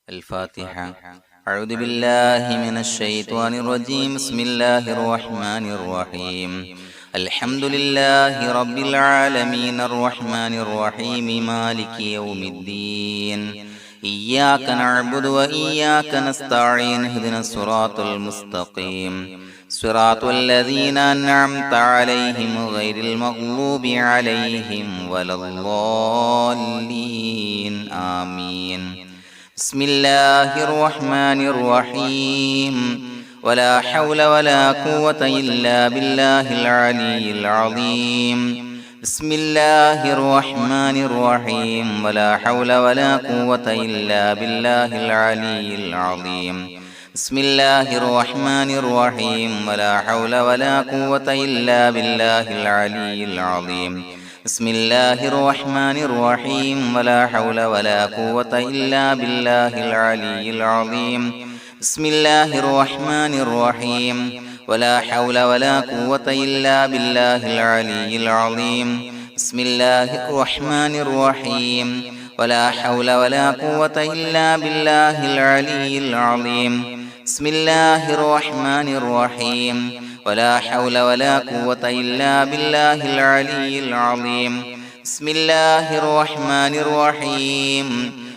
الفاتحة. أعوذ بالله من الشيطان الرجيم. بسم الله الرحمن الرحيم. الحمد لله رب العالمين الرحمن الرحيم مالك يوم الدين. إياك نعبد وإياك نستعين. اهدنا الصراط المستقيم صراط الذين أنعمت عليهم غير المغضوب عليهم ولا الضالين آمين. بسم الله الرحمن الرحيم. ولا حول ولا قوة إلا بالله العلي العظيم. بسم الله الرحمن الرحيم. ولا حول ولا قوة إلا بالله العلي العظيم. بسم الله الرحمن الرحيم. ولا حول ولا قوة إلا بالله العلي العظيم. بسم الله الرحمن الرحيم. ولا حول ولا قوة إلا بالله العلي العظيم. بسم الله الرحمن الرحيم. ولا حول ولا قوة إلا بالله العلي العظيم. بسم الله الرحمن الرحيم. ولا حول ولا قوة إلا بالله العلي العظيم. بسم الله الرحمن الرحيم. ولا حول ولا قوة إلا بالله العلي العظيم. بسم الله الرحمن الرحيم.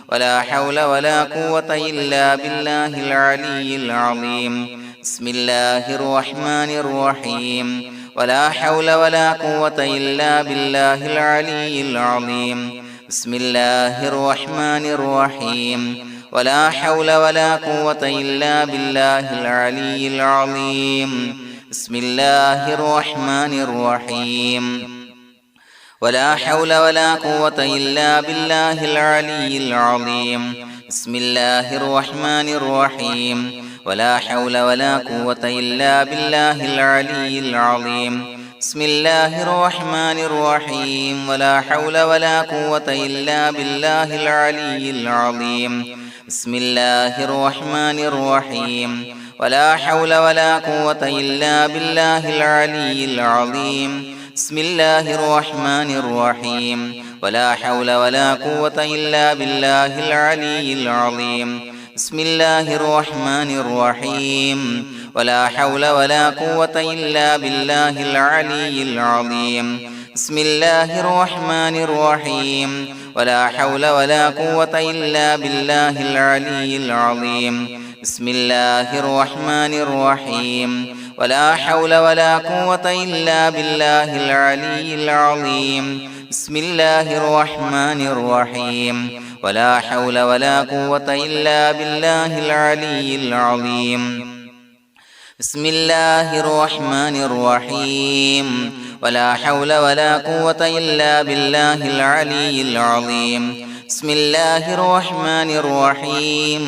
ولا حول ولا قوة إلا بالله العلي العظيم. بسم الله الرحمن الرحيم. ولا حول ولا قوة إلا بالله العلي العظيم. بسم الله الرحمن الرحيم. ولا حول ولا قوة إلا بالله العلي العظيم. بسم الله الرحمن الرحيم. ولا حول ولا قوة إلا بالله العلي العظيم. بسم الله الرحمن الرحيم. ولا حول ولا قوة إلا بالله العلي العظيم. بسم الله الرحمن الرحيم. ولا حول ولا قوة إلا بالله العلي العظيم. بسم الله الرحمن الرحيم. ولا حول ولا قوة إلا بالله العلي العظيم. بسم الله الرحمن الرحيم. ولا حول ولا قوة إلا بالله العلي العظيم. بسم الله الرحمن الرحيم. ولا حول ولا قوة إلا بالله العلي العظيم. بسم الله الرحمن الرحيم. ولا حول ولا قوة إلا بالله العلي العظيم. بسم الله الرحمن الرحيم. ولا حول ولا قوة إلا بالله العلي العظيم. بسم الله الرحمن الرحيم. ولا حول ولا قوة إلا بالله العلي العظيم. بسم الله الرحمن الرحيم. ولا حول ولا قوة إلا بالله العلي العظيم. بسم الله الرحمن الرحيم.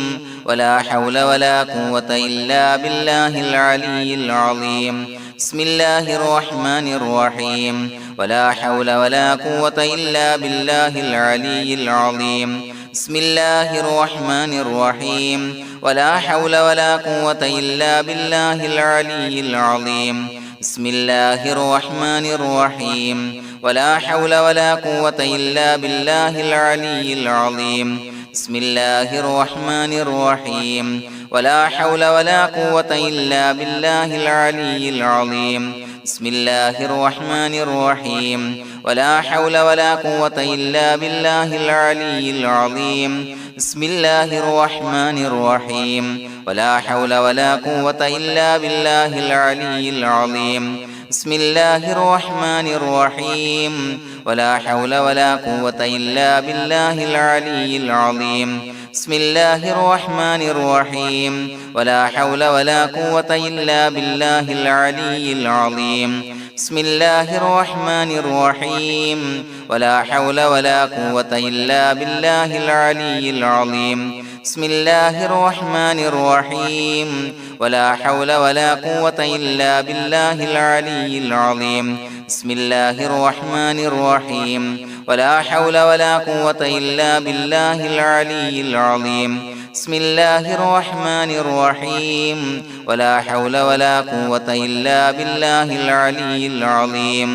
ولا حول ولا قوة إلا بالله العلي العظيم. بسم الله الرحمن الرحيم. ولا حول ولا قوة إلا بالله العلي العظيم. بسم الله الرحمن الرحيم. ولا حول ولا قوة إلا بالله العلي العظيم. بسم الله الرحمن الرحيم. ولا حول ولا قوة إلا بالله العلي العظيم. بسم الله الرحمن الرحيم. ولا حول ولا قوة إلا بالله العلي العظيم. بسم الله الرحمن الرحيم. ولا حول ولا قوة إلا بالله العلي العظيم. بسم الله الرحمن الرحيم. ولا حول ولا قوة إلا بالله العلي العظيم. بسم الله الرحمن الرحيم. ولا حول ولا قوة إلا بالله العلي العظيم. بسم الله الرحمن الرحيم. ولا حول ولا قوة إلا بالله العلي العظيم. بسم الله الرحمن الرحيم. ولا حول ولا قوة إلا بالله العلي العظيم. بسم الله الرحمن الرحيم. ولا حول ولا قوة إلا بالله العلي العظيم. بسم الله الرحمن الرحيم. ولا حول ولا قوة إلا بالله العلي العظيم. بسم الله الرحمن الرحيم. ولا حول ولا قوة إلا بالله العلي العظيم.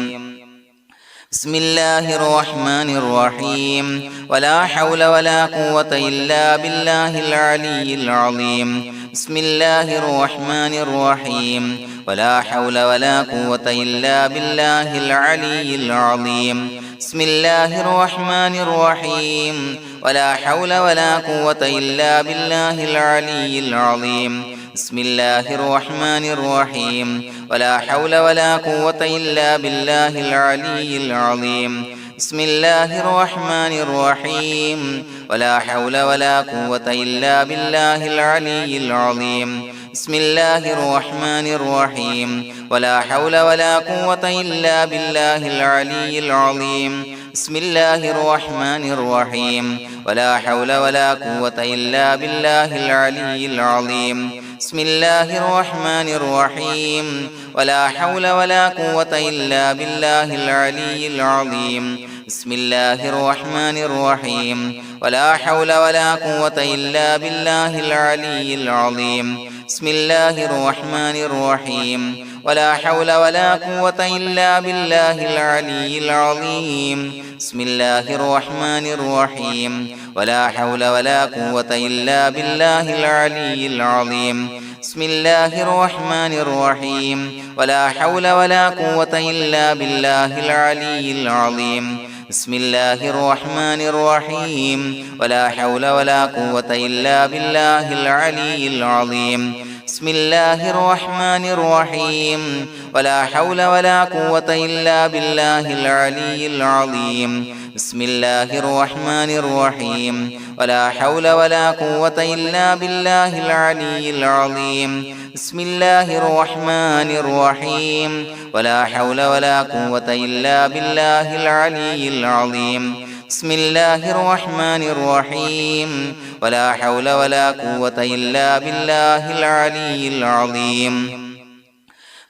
بسم الله الرحمن الرحيم ولا حول ولا قوة إلا بالله العلي العظيم بسم الله الرحمن الرحيم ولا حول ولا قوة إلا بالله العلي العظيم بسم الله الرحمن الرحيم ولا حول ولا قوة إلا بالله العلي العظيم بسم الله الرحمن الرحيم ولا حول ولا قوة إلا بالله العلي العظيم بسم الله الرحمن الرحيم ولا حول ولا قوة إلا بالله العلي العظيم بسم الله الرحمن الرحيم ولا حول ولا قوة إلا بالله العلي العظيم بسم الله الرحمن الرحيم ولا حول ولا قوة إلا بالله العلي العظيم بسم الله الرحمن الرحيم ولا حول ولا قوة إلا بالله العلي العظيم بسم الله الرحمن الرحيم ولا حول ولا قوة إلا بالله العلي العظيم بسم الله الرحمن الرحيم ولا حول ولا قوة إلا بالله العلي العظيم بسم الله الرحمن الرحيم ولا حول ولا قوة إلا بالله العلي العظيم بسم الله الرحمن الرحيم ولا حول ولا قوة إلا بالله العلي العظيم بسم الله الرحمن الرحيم ولا حول ولا قوة إلا بالله العلي العظيم بسم الله الرحمن الرحيم ولا حول ولا قوة إلا بالله العلي العظيم بسم الله الرحمن الرحيم ولا حول ولا قوة إلا بالله العلي العظيم بسم الله الرحمن الرحيم ولا حول ولا قوة إلا بالله العلي العظيم بسم الله الرحمن الرحيم ولا حول ولا قوة إلا بالله العلي العظيم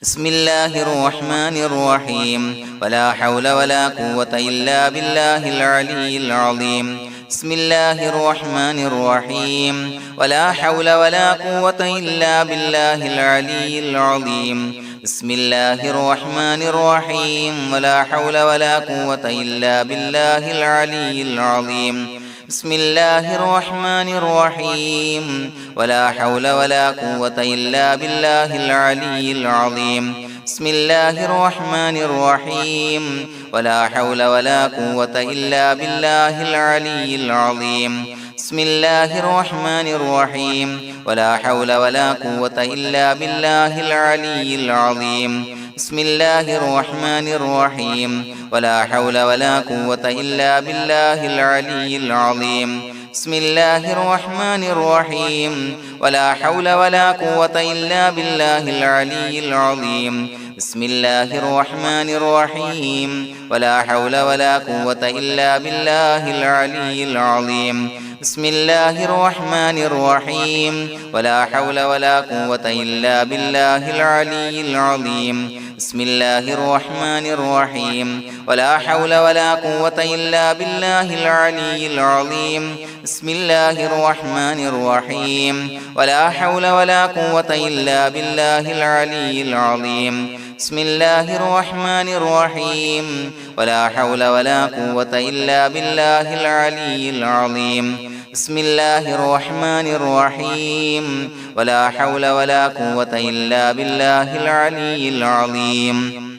بسم الله الرحمن الرحيم ولا حول ولا قوة إلا بالله العلي العظيم بسم الله الرحمن الرحيم ولا حول ولا قوة إلا بالله العلي العظيم بسم الله الرحمن الرحيم ولا حول ولا قوة إلا بالله العلي العظيم بسم الله الرحمن الرحيم ولا حول ولا قوة إلا بالله العلي العظيم بسم الله الرحمن الرحيم ولا حول ولا قوة إلا بالله العلي العظيم بسم الله الرحمن الرحيم ولا حول ولا قوة إلا بالله العلي العظيم بسم الله الرحمن الرحيم ولا حول ولا قوة إلا بالله العلي العظيم بسم الله الرحمن الرحيم ولا حول ولا قوة إلا بالله العلي العظيم بسم الله الرحمن الرحيم ولا حول ولا قوة إلا بالله العلي العظيم بسم الله الرحمن الرحيم ولا حول ولا قوة إلا بالله العلي العظيم بسم الله الرحمن الرحيم ولا حول ولا قوة إلا بالله العلي العظيم بسم الله الرحمن الرحيم ولا حول ولا قوة إلا بالله العلي العظيم بسم الله الرحمن الرحيم ولا حول ولا قوة إلا بالله العلي العظيم بسم الله الرحمن الرحيم ولا حول ولا قوة إلا بالله العلي العظيم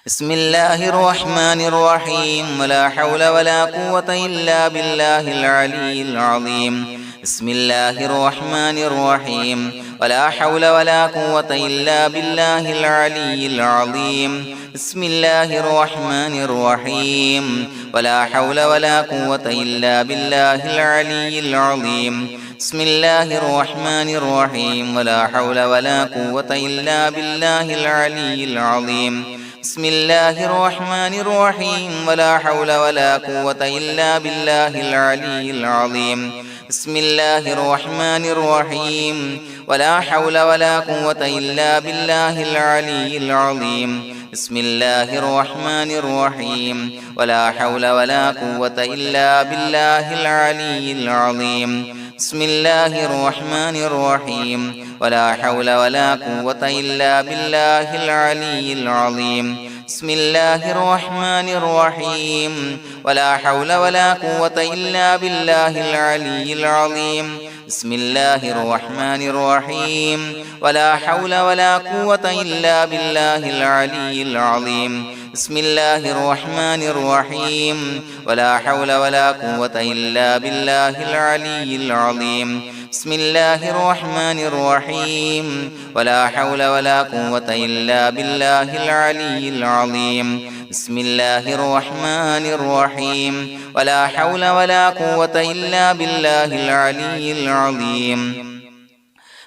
بسم الله الرحمن الرحيم ولا حول ولا قوة إلا بالله العلي العظيم بسم الله الرحمن الرحيم ولا حول ولا قوة إلا بالله العلي العظيم بسم الله الرحمن الرحيم ولا حول ولا قوة إلا بالله العلي العظيم بسم الله الرحمن الرحيم ولا حول ولا قوة إلا بالله العلي العظيم بسم الله الرحمن الرحيم ولا حول ولا قوة إلا بالله العلي العظيم بسم الله الرحمن الرحيم ولا حول ولا قوة إلا بالله العلي العظيم بسم الله الرحمن الرحيم ولا حول ولا قوة إلا بالله العلي العظيم بسم الله الرحمن الرحيم ولا حول ولا قوة إلا بالله العلي العظيم بسم الله الرحمن الرحيم ولا حول ولا قوة إلا بالله العلي العظيم بسم الله الرحمن الرحيم ولا حول ولا قوة إلا بالله العلي العظيم بسم الله الرحمن الرحيم ولا حول ولا قوة إلا بالله العلي العظيم بسم الله الرحمن الرحيم ولا حول ولا قوة إلا بالله العلي العظيم بسم الله الرحمن الرحيم ولا حول ولا قوة إلا بالله العلي العظيم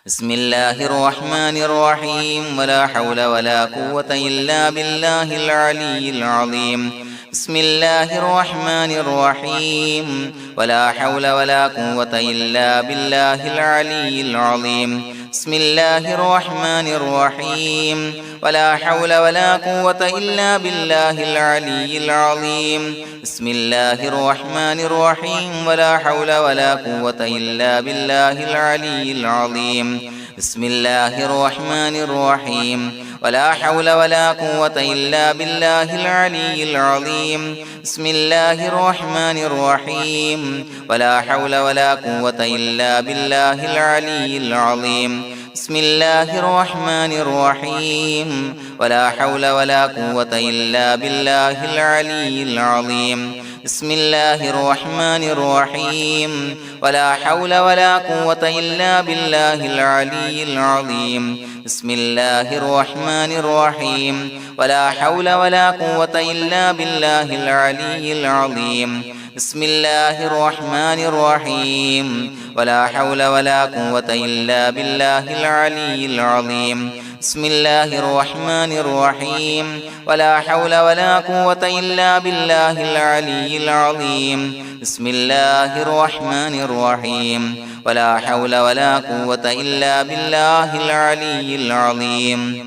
بسم الله الرحمن الرحيم ولا حول ولا قوة إلا بالله العلي العظيم بسم الله الرحمن الرحيم ولا حول ولا قوة إلا بالله العلي العظيم بسم الله الرحمن الرحيم ولا حول ولا قوة إلا بالله العلي العظيم بسم الله الرحمن الرحيم ولا حول ولا قوة إلا بالله العلي العظيم بسم الله الرحمن الرحيم ولا حول ولا قوة إلا بالله العلي العظيم بسم الله الرحمن الرحيم ولا حول ولا قوة إلا بالله العلي العظيم بسم الله الرحمن الرحيم ولا حول ولا قوة إلا بالله العلي العظيم بسم الله الرحمن الرحيم ولا حول ولا قوة إلا بالله العلي العظيم بسم الله الرحمن الرحيم ولا حول ولا قوة إلا بالله العلي العظيم بسم الله الرحمن الرحيم ولا حول ولا قوة إلا بالله العلي العظيم بسم الله الرحمن الرحيم ولا حول ولا قوة إلا بالله العلي العظيم بسم الله الرحمن الرحيم ولا حول ولا قوة إلا بالله العلي العظيم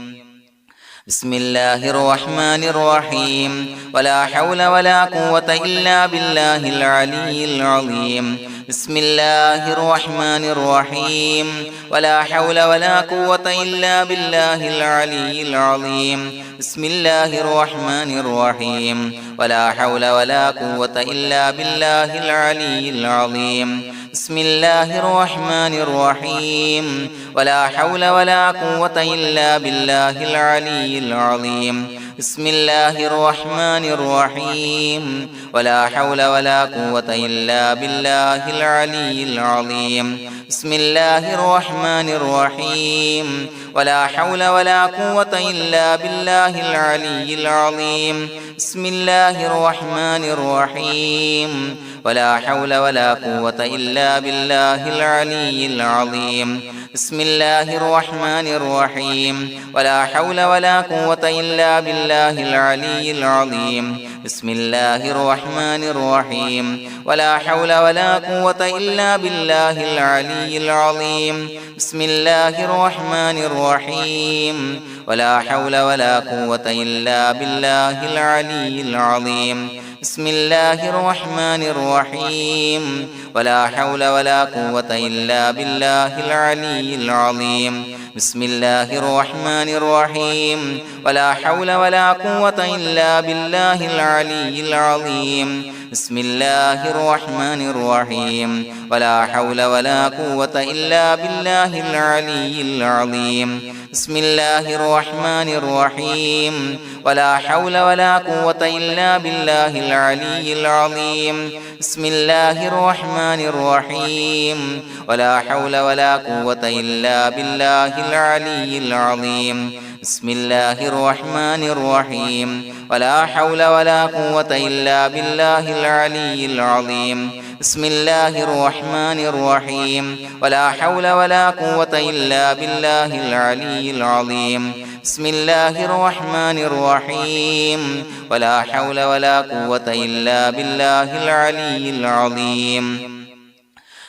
بسم الله الرحمن الرحيم ولا حول ولا قوة إلا بالله العلي العظيم بسم الله الرحمن الرحيم ولا حول ولا قوة إلا بالله العلي العظيم بسم الله الرحمن الرحيم ولا حول ولا قوة إلا بالله العلي العظيم بسم الله الرحمن الرحيم ولا حول ولا قوة إلا بالله العلي العظيم بسم الله الرحمن الرحيم ولا حول ولا قوة إلا بالله العلي العظيم بسم الله الرحمن الرحيم ولا حول ولا قوة إلا بالله العلي العظيم بسم الله الرحمن الرحيم ولا حول ولا قوة إلا بالله العلي العظيم بسم الله الرحمن الرحيم ولا حول ولا قوة إلا بالله العلي العظيم بسم الله الرحمن الرحيم ولا حول ولا قوة إلا بالله العلي العظيم بسم الله الرحمن الرحيم ولا حول ولا قوة إلا بالله العلي العظيم بسم الله الرحمن الرحيم ولا حول ولا قوة إلا بالله العلي العظيم بسم الله الرحمن الرحيم ولا حول ولا قوة إلا بالله العلي العظيم بسم الله الرحمن الرحيم ولا حول ولا قوة إلا بالله العلي العظيم بسم الله الرحمن الرحيم ولا حول ولا قوة إلا بالله العلي العظيم بسم الله الرحمن الرحيم ولا حول ولا قوة إلا بالله العلي العظيم بسم الله الرحمن الرحيم ولا حول ولا قوة إلا بالله العلي العظيم بسم الله الرحمن الرحيم ولا حول ولا قوة إلا بالله العلي العظيم بسم الله الرحمن الرحيم ولا حول ولا قوة إلا بالله العلي العظيم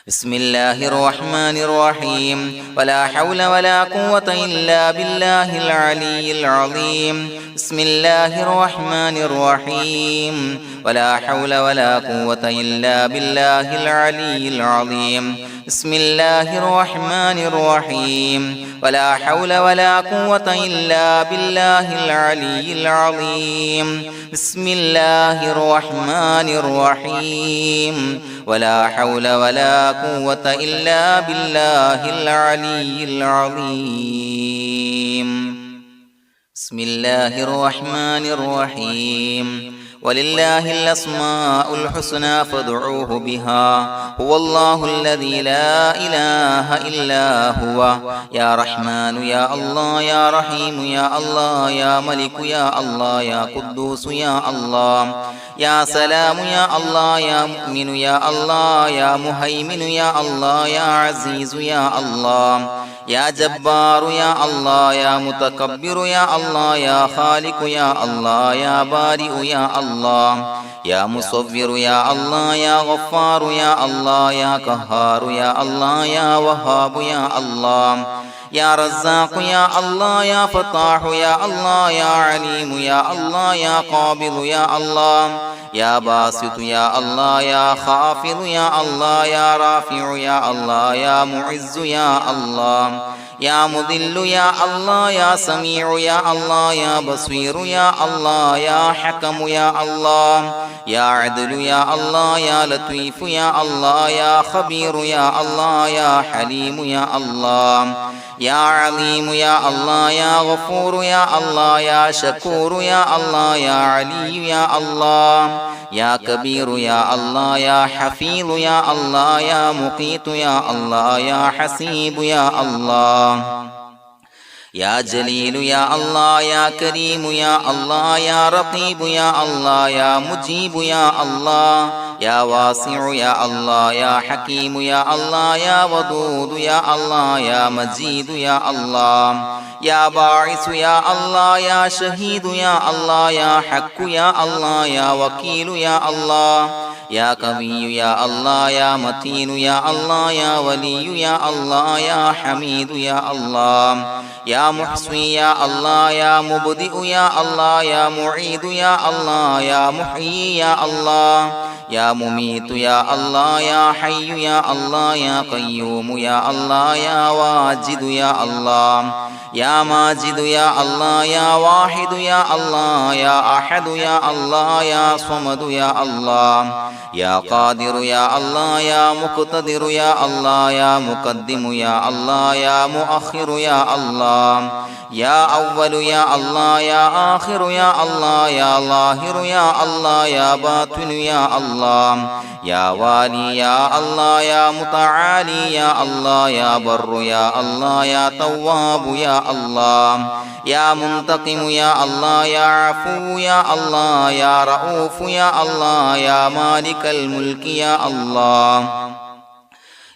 بسم الله الرحمن الرحيم ولا حول ولا قوة إلا بالله العلي العظيم بسم الله الرحمن الرحيم ولا حول ولا قوة إلا بالله العلي العظيم بسم الله الرحمن الرحيم ولا حول ولا قوة إلا بالله العلي العظيم بسم الله الرحمن الرحيم ولا حول ولا قوة إلا بالله العلي العظيم بسم الله الرحمن الرحيم ولله الأسماء الحسنى فادعوه بها هو الله الذي لا إله إلا هو يا رحمن يا الله يا رحيم يا الله يا ملك يا الله يا قدوس يا الله يا سلام يا الله يا مؤمن يا الله يا مهيمن يا الله يا عزيز يا الله يا جبار يا الله يا متكبر يا الله يا خالق يا الله يا بارئ يا الله يا مصور يا الله يا غفار يا الله يا قهار يا الله يا وهاب يا الله يا رزاق يا الله يا فتاح يا الله يا عليم يا الله يا قابض يا الله يا باسط يا الله يا خافض يا الله يا رافع يا الله يا معز يا الله يا مذل يا الله يا سميع يا الله يا بصير يا الله يا حكم يا الله يا عدل يا الله يا لطيف يا الله يا خبير يا الله يا حليم يا الله يا عليم يا الله يا غفور يا الله يا شكور يا الله يا علي يا الله يا كبير يا الله يا حفيظ يا الله يا مقيت يا الله يا حسيب يا الله يا جليل يا الله يا كريم يا الله يا رقيب يا الله يا مجيب يا الله يا واسع يا الله يا حكيم يا الله يا ودود يا الله يا مجيد يا الله يا باعث يا الله يا شهيد يا الله يا حق يا الله يا وكيل يا الله يا قوي يا الله يا متين يا الله يا ولي يا الله يا حميد يا الله يا محصي يا الله يا مبدئ يا الله يا معيد يا الله يا محيي يا الله يا مميت يا الله يا حي يا الله يا قيوم يا الله يا واجد يا الله يا ماجد يا الله يا واحد يا الله يا أحد يا الله يا صمد يا الله يا قادر يا الله يا مقتدر يا الله يا مقدم يا الله يا مؤخر يا الله يا أول يا الله يا آخر يا الله يا ظاهر يا الله يا باطن يا الله يا والي يا الله يا متعالي يا الله يا بر يا الله يا تواب يا الله يا منتقم يا الله يا عفو يا الله يا رؤوف يا الله يا مالك الملك يا الله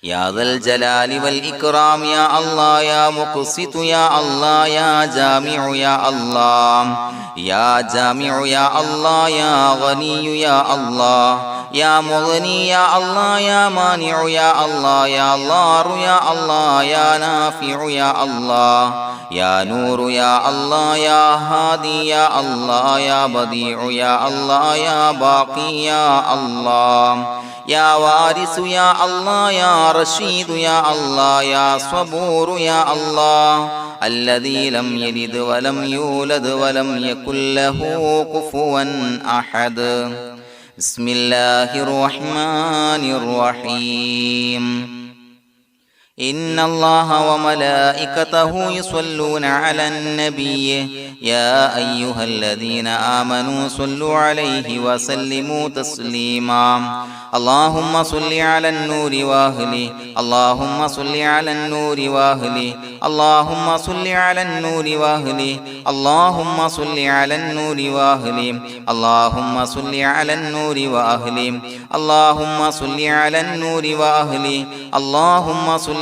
يا ذا الجلال والإكرام يا الله يا مقسط يا الله يا جامع يا الله يا جامع يا الله يا غني يا الله يا مغني يا الله يا مانع يا الله يا ضار يا الله يا نافع يا الله يا نور يا الله يا هادي يا الله يا بديع يا الله يا باقي يا الله يا وارث يا الله يا رشيد يا الله يا صبور يا الله الذي لم يلد ولم يولد ولم يكن له كفوا أحد بسم الله الرحمن الرحيم إن الله وملائكته يصلون على النبي يا أيها الذين آمنوا صلوا عليه وسلموا تسليما اللهم صل على النور وأهله اللهم صل على النور وأهله اللهم صل على النور وأهله اللهم صل على النور وأهله اللهم صل على النور وأهله اللهم صل على النور وأهله اللهم صل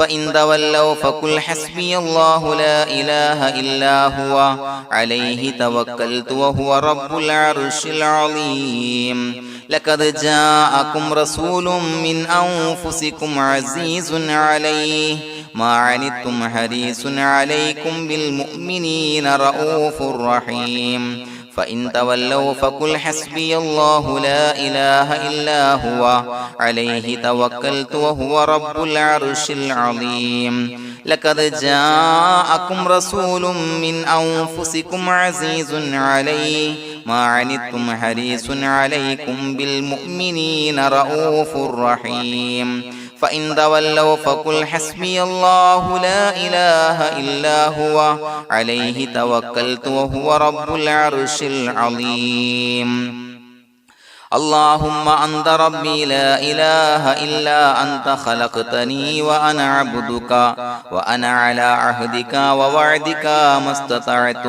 فإن تولوا فقل حسبي الله لا إله إلا هو عليه توكلت وهو رب العرش العظيم لقد جاءكم رسول من أنفسكم عزيز عليه ما عنتم حريص عليكم بالمؤمنين رؤوف رحيم فإن تولوا فقل حسبي الله لا إله إلا هو عليه توكلت وهو رب العرش العظيم لقد جاءكم رسول من أنفسكم عزيز عليه ما عنتم حريص عليكم بالمؤمنين رؤوف رحيم فإن تولوا فقل حسبي الله لا إله إلا هو عليه توكلت وهو رب العرش العظيم اللهم أنت ربي لا إله إلا أنت خلقتني وأنا عبدك وأنا على عهدك ووعدك ما استطعت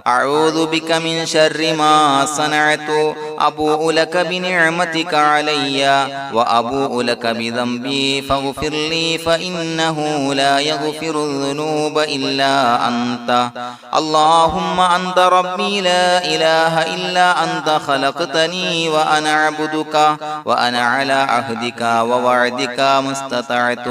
أعوذ بك من شر ما صنعت أبوء لك بنعمتك علي وأبوء لك بذنبي فاغفر لي فإنه لا يغفر الذنوب إلا أنت اللهم أنت ربي لا إله إلا أنت خلقتني وأنا عبدك وأنا على عهدك ووعدك ما استطعت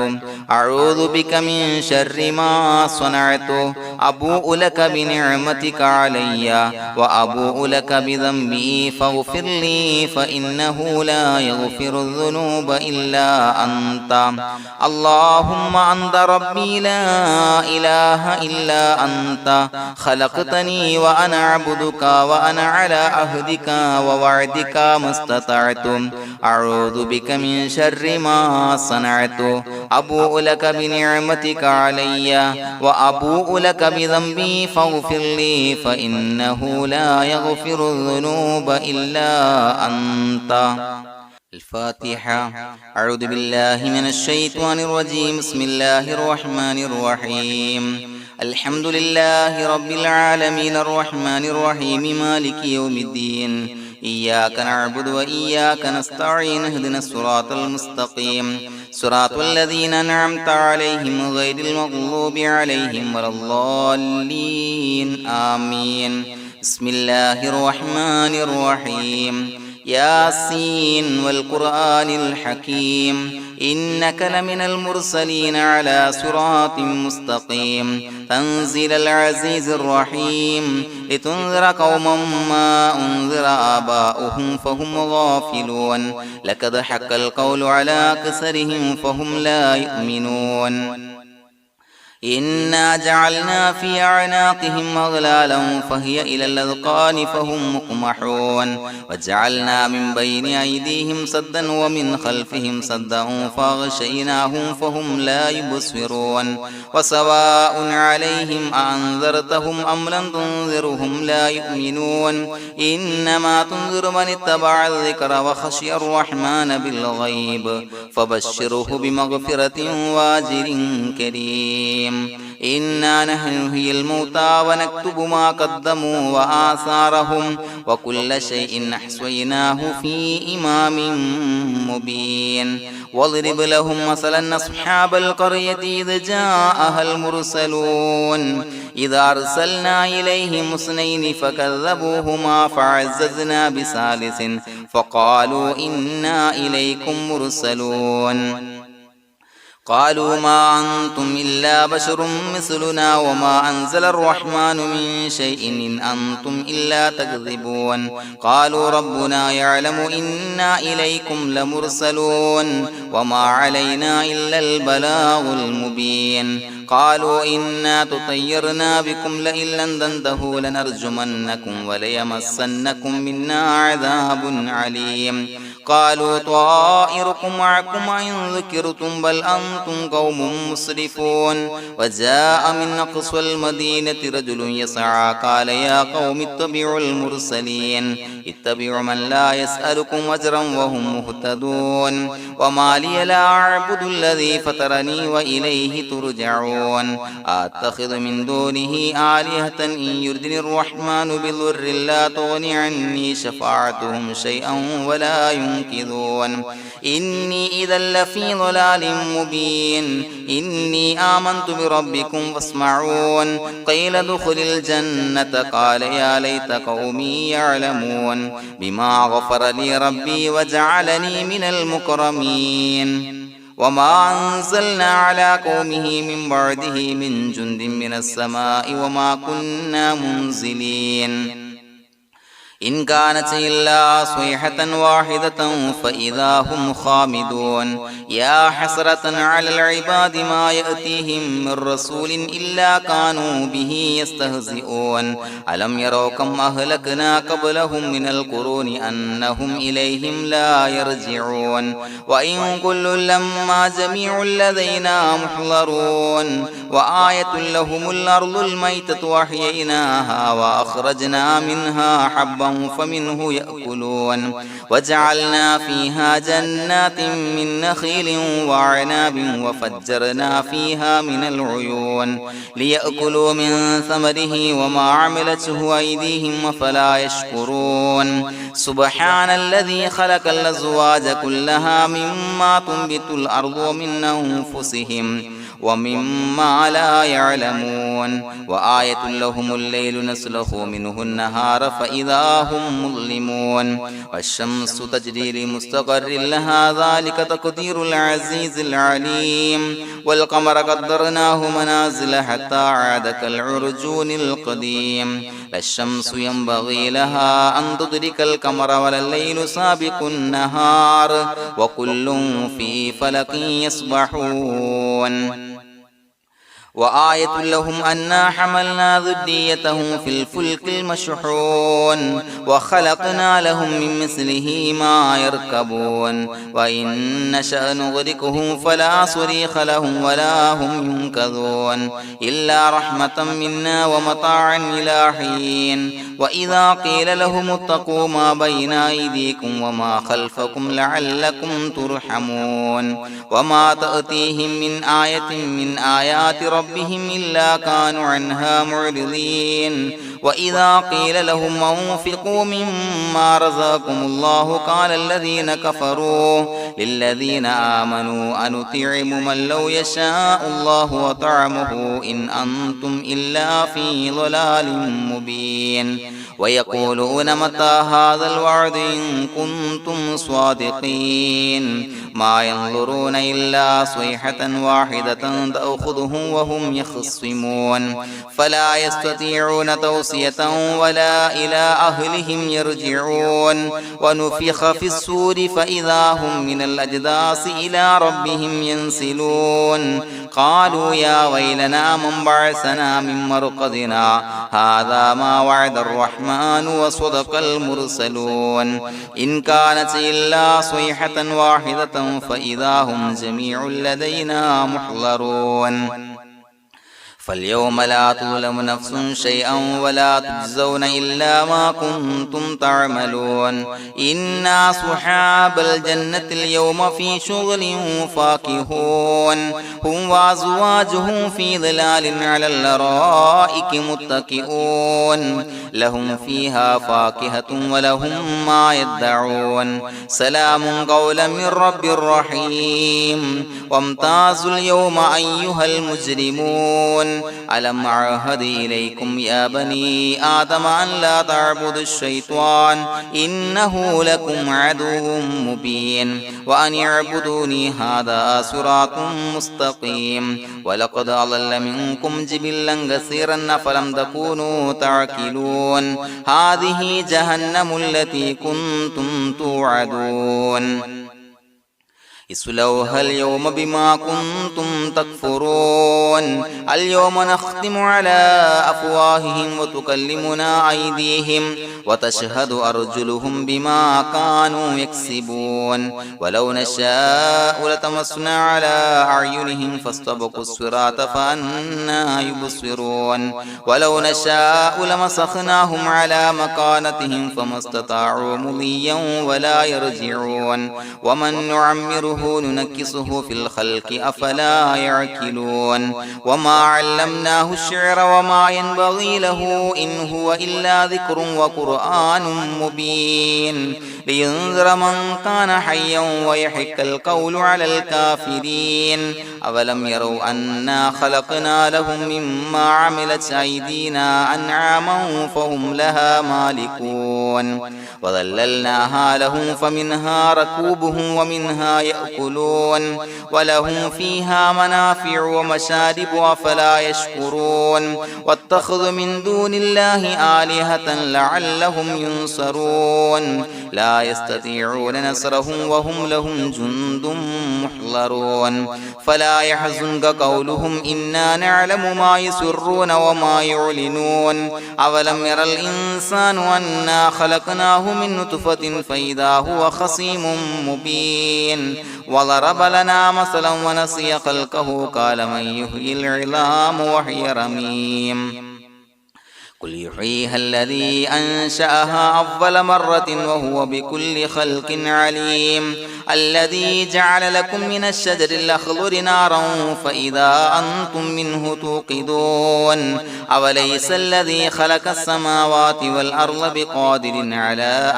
أعوذ بك من شر ما صنعت أبوء لك بنعمتك علي وأبوء لك بذنبي فاغفر لي فإنه لا يغفر الذنوب إلا أنت اللهم أنت ربي لا إله إلا أنت خلقتني وأنا عبدك وأنا على عهدك ووعدك ما استطعت أعوذ بك من شر ما صنعت أبوء لك بنعمتك علي وأبوء لك بذنبي فاغفر لي فإنه لا يغفر الذنوب إلا أنت الفاتحة أعوذ بالله من الشيطان الرجيم بسم الله الرحمن الرحيم الحمد لله رب العالمين الرحمن الرحيم مالك يوم الدين إياك نعبد وإياك نستعين اهدنا الصراط المستقيم صراط الذين أنعمت عليهم غير المغضوب عليهم ولا الضالين آمين بسم الله الرحمن الرحيم ياسين والقرآن الحكيم إنك لمن المرسلين على صراط مستقيم تنزيل العزيز الرحيم لتنذر قوما ما أنذر آباؤهم فهم غافلون لقد حق القول على أكثرهم فهم لا يؤمنون إنا جعلنا في أعناقهم أغلالا فهي إلى الأذقان فهم مقمحون وجعلنا من بين أيديهم سدا ومن خلفهم سدا فأغشيناهم فهم لا يبصرون وسواء عليهم أأنذرتهم أم لم تنذرهم لا يؤمنون إنما تنذر من اتبع الذكر وخشي الرحمن بالغيب فبشره بمغفرة وأجر كريم إنا نحن نحيي الموتى ونكتب ما قدموا وآثارهم وكل شيء أحصيناه في إمام مبين واضرب لهم مثلا أصحاب القرية إذ جاءها المرسلون إذا أرسلنا إليهم اثنين فكذبوهما فعززنا بثالث فقالوا إنا إليكم مرسلون قالوا ما أنتم إلا بشر مثلنا وما أنزل الرحمن من شيء إن أنتم إلا تكذبون قالوا ربنا يعلم إنا إليكم لمرسلون وما علينا إلا البلاغ المبين قالوا إنا تطيرنا بكم لئن لم تنتهوا لنرجمنكم وليمسنكم منا عذاب عليم قالوا طائركم معكم إن ذكرتم بل أنتم قوم مسرفون وجاء من أقصى المدينة رجل يسعى قال يا قوم اتبعوا المرسلين اتبعوا من لا يسألكم أجرا وهم مهتدون وما لي لا أعبد الذي فطرني وإليه ترجعون أتخذ من دونه آلهة إن يردني الرحمن بضر لا تغني عني شفاعتهم شيئا ولا ينصرون ينكثون إني إذا لفي ضلال مبين إني آمنت بربكم فاسمعون قيل ادخل الجنة قال يا ليت قومي يعلمون بما غفر لي ربي وجعلني من المكرمين وما أنزلنا على قومه من بعده من جند من السماء وما كنا منزلين إن كانت إلا صيحة واحدة فإذا هم خامدون يا حسرة على العباد ما يأتيهم من رسول إلا كانوا به يستهزئون ألم يروا كم أهلكنا قبلهم من القرون أنهم إليهم لا يرجعون وإن كل لما جميع لدينا محضرون وآية لهم الأرض الميتة وأحييناها وأخرجنا منها حبا فمنه يأكلون وجعلنا فيها جنات من نخيل وعناب وفجرنا فيها من العيون ليأكلوا من ثمره وما عملته أيديهم فلا يشكرون سبحان الذي خلق الأزواج كلها مما تنبت الأرض ومن أنفسهم ومما لا يعلمون وآية لهم الليل نسلخ منه النهار فإذا هم مظلمون والشمس تجري لمستقر لها ذلك تقدير العزيز العليم والقمر قدرناه منازل حتى عاد كالعرجون القديم لا الشمس ينبغي لها أن تدرك القمر ولا الليل سابق النهار وكل في فلك يسبحون وآية لهم أنا حملنا ذريتهم في الفلك المشحون وخلقنا لهم من مثله ما يركبون وإن نشأ نغرقهم فلا صريخ لهم ولا هم ينقذون إلا رحمة منا ومتاعا إلى حين وإذا قيل لهم اتقوا ما بين أيديكم وما خلفكم لعلكم ترحمون وما تأتيهم من آية من آيات ربهم إلا كانوا عنها معرضين وإذا قيل لهم أنفقوا مما رزقكم الله قال الذين كفروا للذين آمنوا أنطعم من لو يشاء الله وطعمه إن أنتم إلا في ضلال مبين ويقولون متى هذا الوعد إن كنتم صادقين ما ينظرون إلا صيحة واحدة تأخذهم وهم يخصمون فلا يستطيعون توصية ولا إلى أهلهم يرجعون ونفخ في الصور فإذا هم من الأجداث إلى ربهم ينسلون قالوا يا ويلنا من بعثنا من مرقدنا هذا ما وعد الرحمن وصدق المرسلون إن كانت إلا صيحة واحدة فإذا هم جميع لدينا محضرون فاليوم لا تظلم نفس شيئا ولا تجزون إلا ما كنتم تعملون إنا أصحاب الجنة اليوم في شغل فاكهون هم وأزواجهم في ظلال على الأرائك متكئون لهم فيها فاكهة ولهم ما يدعون سلام قولا من رب رحيم وامتازوا اليوم أيها المجرمون ألم أعهد إليكم يا بني آدم أن لا تعبدوا الشيطان إنه لكم عدو مبين وأن اعبدوني هذا صراط مستقيم ولقد أضل منكم جبلا كثيرا فلم تكونوا تعقلون هذه جهنم التي كنتم توعدون اصلوها اليوم بما كنتم تكفرون اليوم نختم على أفواههم وتكلمنا أيديهم وتشهد أرجلهم بما كانوا يكسبون ولو نشاء لتمسنا على أعينهم فاستبقوا الصراط فأنى يبصرون ولو نشاء لمسخناهم على مكانتهم فما استطاعوا مضيا ولا يرجعون ومن نعمره نعمره ننكسه في الخلق أفلا يعقلون وما علمناه الشعر وما ينبغي له إن هو إلا ذكر وقرآن مبين لينذر من كان حيا ويحق القول على الكافرين أولم يروا أنا خلقنا لهم مما عملت أيدينا أنعاما فهم لها مالكون وظللناها لهم فمنها ركوبهم ومنها يأكلون ولهم فيها منافع ومشارب أفلا يشكرون واتخذوا من دون الله آلهة لعلهم ينصرون لا يستطيعون نصرهم وهم لهم جند محضرون فلا يحزنك قولهم إنا نعلم ما يسرون وما يعلنون أولم ير الإنسان أنا خلقناه من نطفة فإذا هو خصيم مبين وضرب لنا مثلا ونسي خلقه قال من يحيي العظام وهي رميم قل يحييها الذي أنشأها أول مرة وهو بكل خلق عليم الذي جعل لكم من الشجر الأخضر نارا فإذا أنتم منه توقدون أوليس الذي خلق السماوات والأرض بقادر على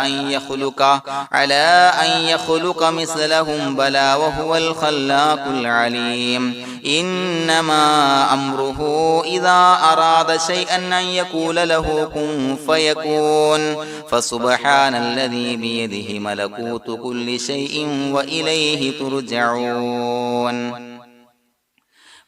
أن يخلق مثلهم بلى وهو الخلاق العليم إنما أمره إذا أراد شيئا أن يقول له كن فيكون فسبحان الذي بيده ملكوت كل شيء وإليه ترجعون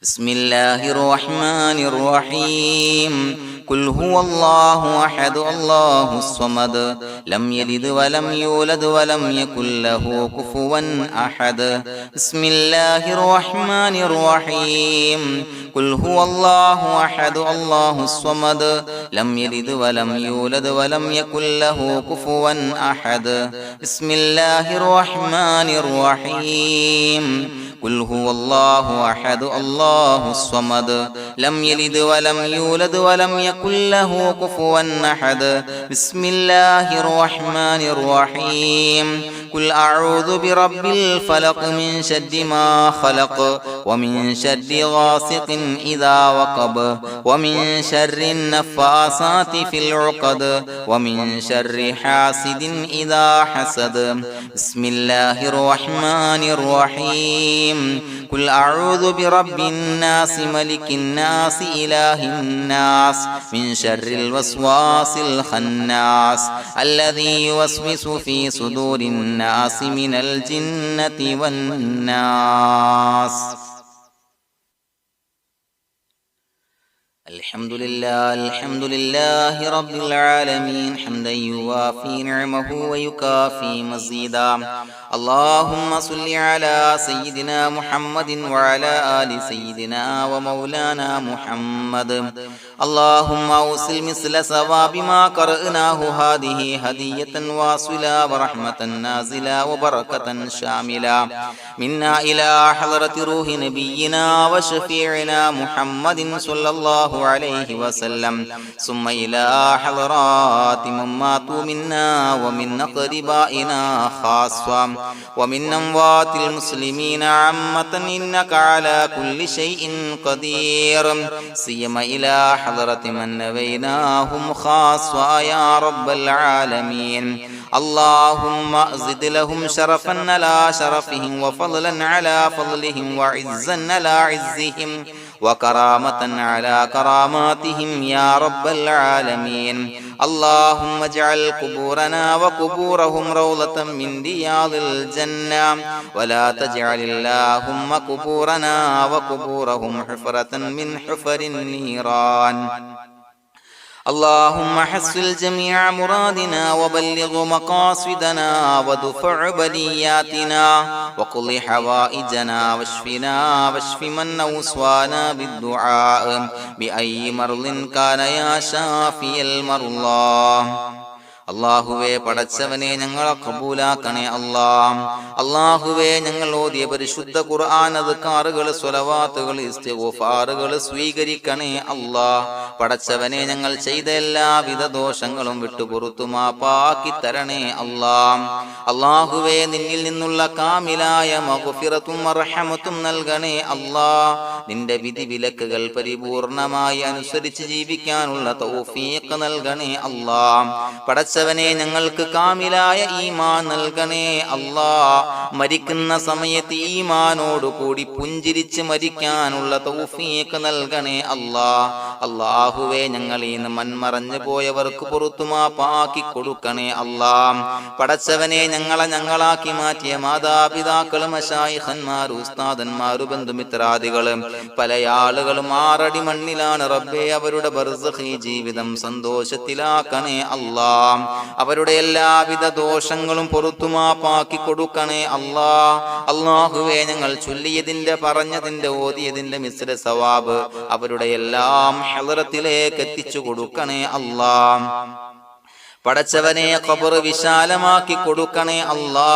بسم الله الرحمن الرحيم قل هو الله أحد الله الصمد لم يلد ولم يولد ولم يكن له كفوا أحد بسم الله الرحمن الرحيم قل هو الله أحد الله الصمد لم يلد ولم يولد ولم يكن له كفوا أحد بسم الله الرحمن الرحيم قل هو الله أحد الله الصمد لم يلد ولم يولد ولم يكن له كفوا أحد بسم الله الرحمن الرحيم قل أعوذ برب الفلق من شر ما خلق ومن شر غاسق إذا وقب ومن شر النفاثات في العقد ومن شر حاسد إذا حسد بسم الله الرحمن الرحيم قل أعوذ برب الناس ملك الناس إله الناس من شر الوسواس الخناس الذي يوسوس في صدور الناس من الجنة والناس الحمد لله رب العالمين حمدا يوافي نعمه ويكافي مزيدا اللهم صل على سيدنا محمد وعلى آل سيدنا ومولانا محمد اللهم أوصل مثل ثواب ما قرأناه هذه هدية واصلة ورحمة نازلة وبركة شاملة منا إلى حضرة روح نبينا وشفيعنا محمد صلى الله عليه وسلم ثم إلى حضرات من ماتوا منا ومن أقربائنا خاصة ومن أموات المسلمين عامة إنك على كل شيء قدير سيما إلى حضرة من نبيناهم خاصة يا رب العالمين اللهم زد لهم شرفا على شرفهم وفضلا على فضلهم وعزا على عزهم وكرامة على كراماتهم يا رب العالمين اللهم اجعل قبورنا وقبورهم روضة من رياض الجنة ولا تجعل اللهم قبورنا وقبورهم حفرة من حفر النيران اللهم حصل جميع مرادنا وبلغ مقاصدنا ودفع بلياتنا وقض حوائجنا واشفنا واشف من أوصانا بالدعاء بأي مرض كان يا شافي المرضى അല്ലാഹുവേ പടച്ചവനെ ഞങ്ങളെ ഖബൂലാക്കണേ അല്ലാ. അല്ലാഹുവേ ഞങ്ങൾ ഓതിയ പരിശുദ്ധ ഖുർആൻ അദ്കാറുകൾ സ്വലവാത്തുകൾ ഇസ്തിഗ്ഫാറുകൾ സ്വീകരിക്കണേ അല്ലാ. പടച്ചവനെ ഞങ്ങൾ ചെയ്ത എല്ലാവിധ ദോഷങ്ങളും വിട്ടുപുറത്തു മാപ്പാക്കി തരണേ അല്ലാ. അല്ലാഹുവേ നിന്നിൽ നിന്നുള്ള കാമിലായ മഗ്ഫിറത്തും റഹ്മത്തും നൽകണേ അല്ലാ. നിന്റെ വിധി വിലക്കുകൾ പരിപൂർണമായി അനുസരിച്ച് ജീവിക്കാനുള്ള തൗഫീഖ് നൽകണേ അല്ലാ. പടച്ചവനെ ഞങ്ങൾക്ക് കാമിലായ ഈമാൻ നൽകണേ അല്ലാ. മരിക്കുന്ന സമയത്ത് ഈമാനോട് കൂടി പുഞ്ചിരിച്ച് മരിക്കാനുള്ള തൗഫീഖ് നൽകണേ അല്ലാ. അല്ലാഹുവേ ഞങ്ങളിൽ നിന്ന് മൺമറഞ്ഞു പോയവർക്ക് പുറത്തു മാപ്പാക്കി കൊടുക്കണേ അല്ലാ. പടച്ചവനെ ഞങ്ങളാക്കി മാറ്റിയ മാതാപിതാക്കളും മശായിഖന്മാരും ഉസ്താദന്മാരും ബന്ധുമിത്രാദികളും പല ആളുകളും 6 അടി മണ്ണിലാണ് റബ്ബേ. അവരുടെ ബർസഖി ജീവിതം സന്തോഷത്തിലാക്കണേ അല്ലാ. അവരുടെ എല്ലാവിധ ദോഷങ്ങളും പുറത്തു മാപ്പാക്കി കൊടുക്കണേ അല്ലാ. അല്ലാഹുവേ ഞങ്ങൾ ചൊല്ലിയതിന്റെ പറഞ്ഞതിന്റെ ഓതിയതിന്റെ മിശ്ര സവാബ് അവരുടെ എല്ലാം ഹളറത്തിലേക്ക് എത്തിച്ചു കൊടുക്കണേ അല്ലാ. പടച്ചവനെ ഖബർ വിശാലമാക്കി കൊടുക്കണേ അല്ലാ.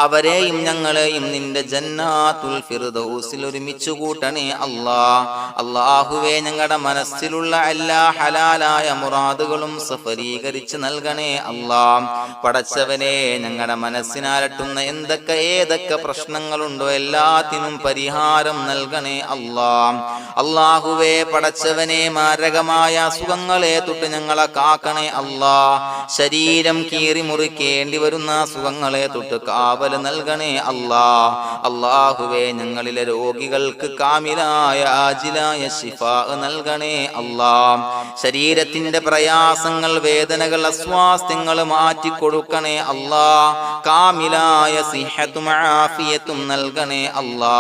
അവരെയും ഞങ്ങളെയും നിന്റെ ജന്നാത്തുൽ ഫിർദൗസിൽ ഒരുമിച്ച് കൂട്ടണേ അല്ലാ. അല്ലാഹുവേ ഞങ്ങളുടെ മനസ്സിലുള്ള എല്ലാ ഹലാലായ മുറാദുകളും സഫലീകരിച്ച് നൽകണേ അല്ലാ. പടച്ചവനെ ഞങ്ങളുടെ മനസ്സിനാലട്ടുന്ന ഏതൊക്കെ പ്രശ്നങ്ങളുണ്ടോ എല്ലാത്തിനും പരിഹാരം നൽകണേ അല്ലാ. അല്ലാഹുവേ പടച്ചവനെ മാരകമായ അസുഖങ്ങളെ തൊട്ട് ഞങ്ങളെ കാക്കണേ അല്ലാ. ശരീരം കീറി മുറിക്കേണ്ടി വരുന്ന അസുഖങ്ങളെ തൊട്ട് കാവൽ നൽകണേ അല്ലാ. അല്ലാഹുവേ ഞങ്ങളിലെ രോഗികൾക്ക് കാമിലായ ആജിലായ ശിഫാ നൽകണേ അല്ലാ. ശരീരത്തിന്റെ പ്രയാസങ്ങൾ വേദനകൾ അസ്വാസ്ഥ്യങ്ങൾ മാറ്റിക്കൊടുക്കണേ അല്ലാ. കാമിലായ സിഹത്തും ആഫിയത്തും നൽകണേ അല്ലാ.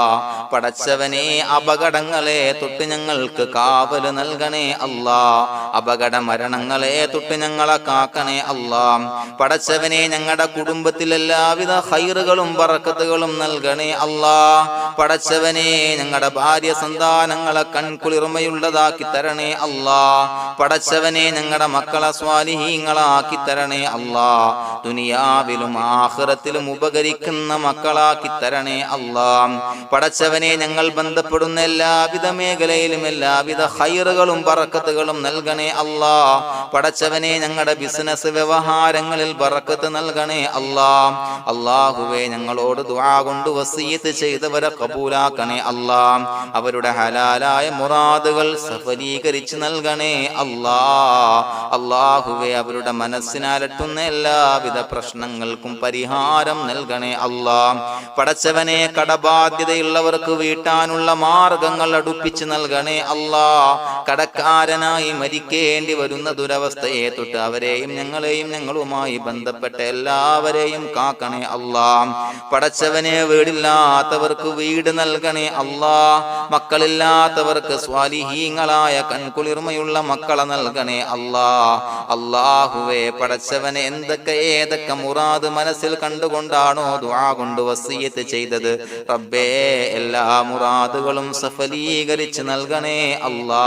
പടച്ചവനെ അപകടങ്ങളെ തൊട്ട് ഞങ്ങൾക്ക് കാവൽ നൽകണേ അല്ലാ. അപകട മരണങ്ങളെ തൊട്ട് ഞങ്ങളെ കാക്കണേ അല്ലാ. പടച്ചവനെ ഞങ്ങളുടെ കുടുംബത്തിൽ എല്ലാവിധ ഖൈറുകളും ബറക്കത്തുകളും നൽകണേ അല്ലാ. പടച്ചവനെ ഞങ്ങളുടെ ഭാര്യ സന്താനങ്ങളെ കൺകുളിർമയുള്ളതാക്കി തരണേ അല്ലാ. പടച്ചവനെ ഞങ്ങളുടെ മക്കളെ സ്വാലിഹീങ്ങളാക്കി തരണേ അല്ലാ. ദുനിയാവിലും ആഖിറത്തിലും ഉപകരിക്കുന്ന മക്കളാക്കി തരണേ അല്ലാ. പടച്ചവനെ ഞങ്ങൾ ബന്ധപ്പെടുന്ന എല്ലാവിധ മേഖലയിലും എല്ലാവിധ ഖൈറുകളും ബറക്കത്തുകളും നൽകണേ അല്ലാ. പടച്ചവനെ ഞങ്ങളുടെ ബിസിനസ് വ്യവഹാരങ്ങളിൽ ബറക്കത്ത് നൽകണേ അല്ലാ. അല്ലാഹുവേ ഞങ്ങളോട് ദുആ കൊണ്ട് വസിയത്ത് ചെയ്തവരെ ഖബൂലാക്കണേ അല്ലാ. അവരുടെ ഹലാലായ മുറാദുകൾ സഫലീകരിച്ച് നൽകണേ അല്ലാ. അല്ലാഹുവേ അവരുടെ മനസ്സിനാലട്ടുന്ന എല്ലാവിധ പ്രശ്നങ്ങൾക്കും പരിഹാരം നൽകണേ അല്ലാ. പടച്ചവനെ കടബാധ്യതയുള്ളവർക്ക് വീട്ടാനുള്ള മാർഗങ്ങൾ അടുപ്പിച്ച് നൽകണേ അല്ലാ. കടക്കാരനായി മരിക്കേണ്ടി വരുന്ന ദുരവസ്ഥയെ തൊട്ട് അവരെയും ഞങ്ങളെയും ഞങ്ങളുമായി ബന്ധപ്പെട്ട എല്ലാവരെയും കാക്കണേ അല്ലാ. പടച്ചവനെ വീടില്ലാത്തവർക്ക് വീട് നൽകണേ അല്ലാ. മക്കളില്ലാത്തവർക്ക് സ്വാലിഹീങ്ങളായ കൺകുളിർമയുള്ള മക്കളെ നൽകണേ അല്ലാ. അല്ലാഹുവേ പടച്ചവനെ ഏതൊക്കെ മുറാദ് മനസ്സിൽ കണ്ടുകൊണ്ടാണോ ദുആ കൊണ്ട് വസിയത്ത് ചെയ്തത് റബ്ബേ എല്ലാ മുറാദുകളും സഫലീകരിച്ച് നൽകണേ അല്ലാ.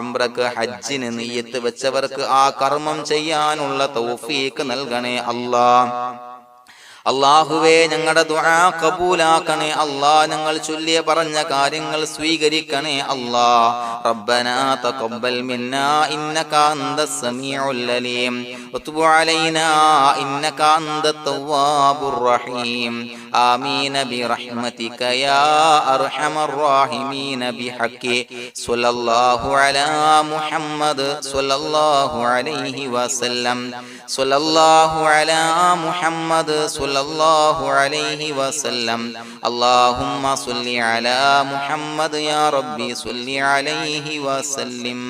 ഉംറക്ക് ഹജ്ജിന് നിയ്യത്ത് വെച്ചവർക്ക് ആ കർമ്മം ചെയ്യാനുള്ള തൗഫീഖ് നൽകണേ അല്ലാ. അല്ലാഹുവേ ഞങ്ങളുടെ ദുആ ഖബൂലാക്കണേ അല്ലാ. ഞങ്ങൾ ചൊല്ലിയ പറഞ്ഞ കാര്യങ്ങൾ സ്വീകരിക്കണേ അല്ലാ. റബ്ബനാ തഖബ്ബൽ മിന്നാ ഇന്നക അന്തസ് സമീഉൽ അലീം വതുബ് അലൈനാ ഇന്നക അന്തത് തവ്വാബുർ റഹീം. ആമീൻ ബിറഹ്മതിക യാ അർഹമർ റഹീമീൻ ബിഹഖി സ്വല്ലല്ലാഹു അലാ മുഹമ്മദ് സ്വല്ലല്ലാഹു അലൈഹി വസല്ലം. സ്വല്ലല്ലാഹു അലാ മുഹമ്മദ് സ്വല്ലല്ലാഹു അലൈഹി വസല്ലം. അല്ലാഹുമ്മ സ്വല്ലി അലാ മുഹമ്മദ് യാ റബ്ബി സ്വല്ലി അലൈഹി വസല്ലം.